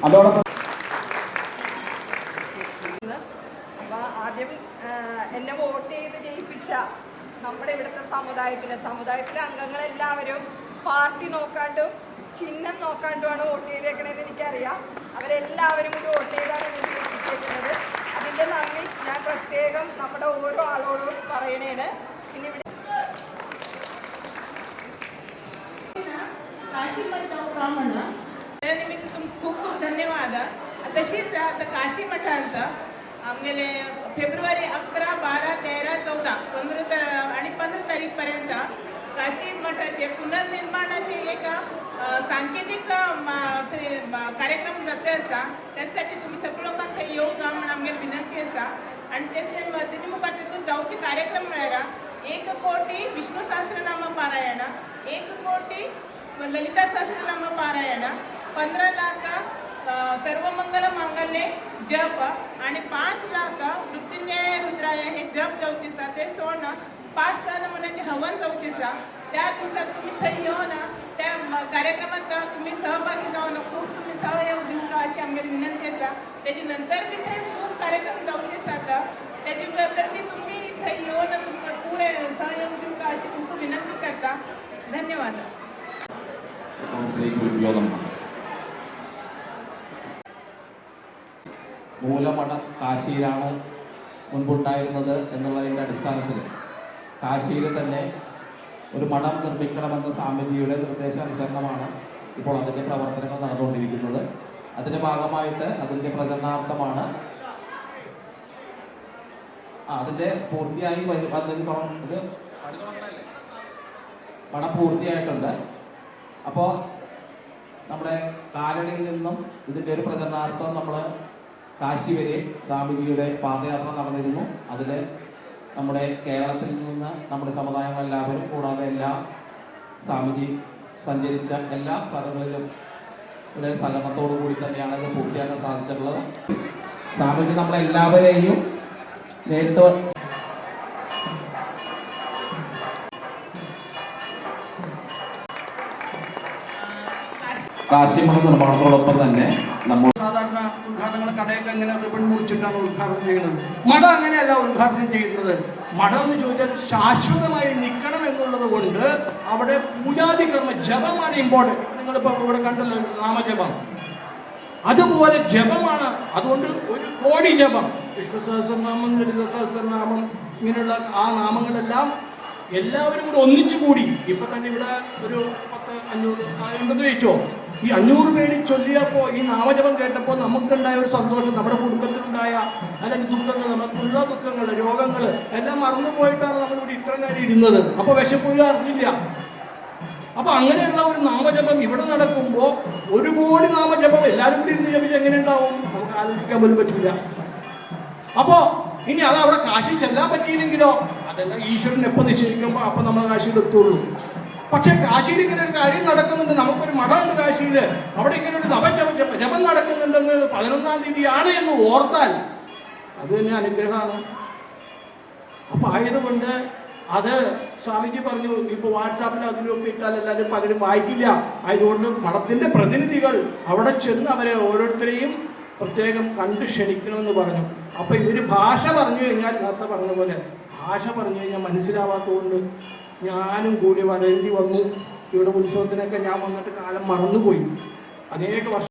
അതോടൊപ്പം ആദ്യം എന്നെ വോട്ട് ചെയ്ത് ജയിപ്പിച്ച നമ്മുടെ ഇവിടുത്തെ സമുദായത്തിലെ അംഗങ്ങളെല്ലാവരും പാർട്ടി നോക്കാണ്ടും ചിഹ്നം നോക്കാണ്ടുമാണ് വോട്ട് ചെയ്തേക്കണതെന്ന് എനിക്കറിയാം. അവരെല്ലാവരും കൂടി വോട്ട് ചെയ്താണ് എന്നെ ജയിപ്പിച്ചേക്കുന്നത്. അതിൻ്റെ നന്ദി ഞാൻ പ്രത്യേകം നമ്മുടെ ഓരോ ആളോടും പറയണേന്. പിന്നെ ഇവിടെ निमित्त खूप खूप धन्यवाद. तशीच आता काशी मठांत आमगेले फेब्रुवारी 11, 12, 13, 14, 15 आणि 15 तारीखपर्यंत काशी मठाचे पुनर्निर्माणाचे एक सांकेतिक कार्यक्रम जाते आसा. त्यासाठी तुम्ही सगळे लोकांक थंय येवंक म्हणून आमगे विनंती आसा. आणि तेजे मुखार तितून जावचे कार्यक्रम म्हळ्यार 1 कोटी विष्णू सहस्रनाम पारायण, 1 कोटी ललिता सहस्रनाम पारायण, 15 लाख सर्वमंगल मांगल्ये जप आणि 5 लाख मृत्युंजय रुद्राय हे जप जावचे आसा. ते सोडून 5 नमुन्याचे हवन जावचे आसा. त्या दिवसाक तुम्ही थंय येवन त्या कार्यक्रमात तुम्ही सहभागी जावन खूप तुम्ही सहयोग दिवंक अशी आमची विनंती आसा. त्याची नंतर बी थंय खूप कार्यक्रम जावचे आसात. त्याची नंतर बी तुम्ही थंय येवन तुमकां पुरे सहयोग दिवंक अशी तुमकां विनंती करता. धन्यवाद. മൂലമഠം കാശിയിലാണ് മുൻപുണ്ടായിരുന്നത് എന്നുള്ളതിൻ്റെ അടിസ്ഥാനത്തിൽ കാശിയിൽ തന്നെ ഒരു മഠം നിർമ്മിക്കണമെന്ന സ്വാമിജിയുടെ നിർദ്ദേശാനുസരണമാണ് ഇപ്പോൾ അതിൻ്റെ പ്രവർത്തനങ്ങൾ നടന്നുകൊണ്ടിരിക്കുന്നത്. അതിൻ്റെ ഭാഗമായിട്ട് അതിൻ്റെ പ്രചരണാർത്ഥമാണ് അതിൻ്റെ പൂർത്തിയായി വന്നതിന് തുടങ്ങുന്നത് മഠം പൂർത്തിയായിട്ടുണ്ട്. അപ്പോൾ നമ്മുടെ കാലടിയിൽ നിന്നും ഇതിൻ്റെ ഒരു പ്രചരണാർത്ഥം നമ്മൾ കാശി വരെ സ്വാമിജിയുടെ പാദയാത്ര നടന്നിരുന്നു. അതിൽ നമ്മുടെ കേരളത്തിൽ നിന്ന് നമ്മുടെ സമുദായങ്ങളെല്ലാവരും കൂടാതെ എല്ലാ സ്വാമിജി സഞ്ചരിച്ച എല്ലാ സ്ഥലങ്ങളിലും ഇവിടെ സഹകരണത്തോടു കൂടി തന്നെയാണ് ഇത് പൂർത്തിയാക്കാൻ സാധിച്ചിട്ടുള്ളത്. സ്വാമിജി നമ്മളെല്ലാവരെയും നേരിട്ട് കാശി മഠ നിർമ്മാണത്തോടൊപ്പം തന്നെ നമ്മൾ സാധാരണ ഉദ്ഘാടനങ്ങൾ കടയൊക്കെ എങ്ങനെ റിബൺ മുറിച്ചിട്ടാണ് ഉദ്ഘാടനം ചെയ്യുന്നത്. മഠം അങ്ങനെയല്ല ഉദ്ഘാടനം ചെയ്യുന്നത്. മഠം എന്ന് ചോദിച്ചാൽ ശാശ്വതമായി നിൽക്കണം എന്നുള്ളത് കൊണ്ട് അവിടെ പൂജാതി കർമ്മ ജപമാണ് ഇമ്പോർട്ടൻറ്റ്. നിങ്ങളിപ്പോൾ ഇവിടെ കണ്ടല്ലോ നാമജപം, അതുപോലെ ജപമാണ്. അതുകൊണ്ട് 1 കോടി ജപം, വിഷ്ണു സഹസ്രനാമം, ലളിത സഹസ്രനാമം, ഇങ്ങനെയുള്ള ആ നാമങ്ങളെല്ലാം എല്ലാവരും കൂടെ ഒന്നിച്ചു കൂടി. ഇപ്പൊ തന്നെ ഇവിടെ ഒരു 10-500 ഉണ്ടെന്ന് ചോദിച്ചോ. ഈ 500 പേര് ചൊല്ലിയപ്പോൾ ഈ നാമജപം കേട്ടപ്പോൾ നമുക്കുണ്ടായ ഒരു സന്തോഷം, നമ്മുടെ കുടുംബത്തിലുണ്ടായ അല്ലെങ്കിൽ ദുഃഖങ്ങൾ, നമുക്കുള്ള ദുഃഖങ്ങൾ, രോഗങ്ങൾ എല്ലാം മറന്നുപോയിട്ടാണ് നമ്മളിവിടെ ഇത്ര നേരം ഇരുന്നത്. അപ്പോൾ വിശപ്പോലും അറിഞ്ഞില്ല. അപ്പൊ അങ്ങനെയുള്ള ഒരു നാമജപം ഇവിടെ നടക്കുമ്പോൾ 1 കോടി നാമജപം എല്ലാവരും കൂടി ഇരുന്ന് ജപിച്ച് എങ്ങനെ ഉണ്ടാവും നമുക്ക് ആലോചിക്കാൻ പോലും പറ്റില്ല. അപ്പോ ഇനി അത് അവിടെ കാശി ചെല്ലാൻ പറ്റിയില്ലെങ്കിലോ, അതെല്ലാം ഈശ്വരൻ എപ്പോൾ നിശ്ചയിക്കുമ്പോൾ അപ്പം നമ്മൾ കാശിയിൽ എത്തുള്ളൂ. പക്ഷെ കാശിയിൽ ഇങ്ങനെ ഒരു കാര്യം നടക്കുന്നുണ്ട്, നമുക്കൊരു മഠമുണ്ട് കാശിയിൽ, അവിടെ ഇങ്ങനെ ഒരു ജപം നടക്കുന്നുണ്ടെന്ന് 11-ാം തീയതിയാണ് എന്ന് ഓർത്താൽ അത് തന്നെ അനുഗ്രഹമാണ്. അപ്പൊ ആയതുകൊണ്ട് അത് സ്വാമിജി പറഞ്ഞു ഇപ്പോൾ വാട്സാപ്പിൽ അതിലൊക്കെ ഇട്ടാൽ എല്ലാവരും പലരും വായിക്കില്ല. ആയതുകൊണ്ട് മഠത്തിൻ്റെ പ്രതിനിധികൾ അവിടെ ചെന്ന് അവരെ ഓരോരുത്തരെയും പ്രത്യേകം കണ്ട് ക്ഷണിക്കണമെന്ന് പറഞ്ഞു. അപ്പം ഇവർ ഭാഷ പറഞ്ഞു കഴിഞ്ഞാൽ നേരത്തെ പറഞ്ഞ പോലെ ഭാഷ പറഞ്ഞു കഴിഞ്ഞാൽ മനസ്സിലാവാത്തതുകൊണ്ട് ഞാനും കൂടി വരേണ്ടി വന്നു. ഇവിടെ ഉത്സവത്തിനൊക്കെ ഞാൻ വന്നിട്ട് കാലം മറന്നുപോയി. അനേക വർഷം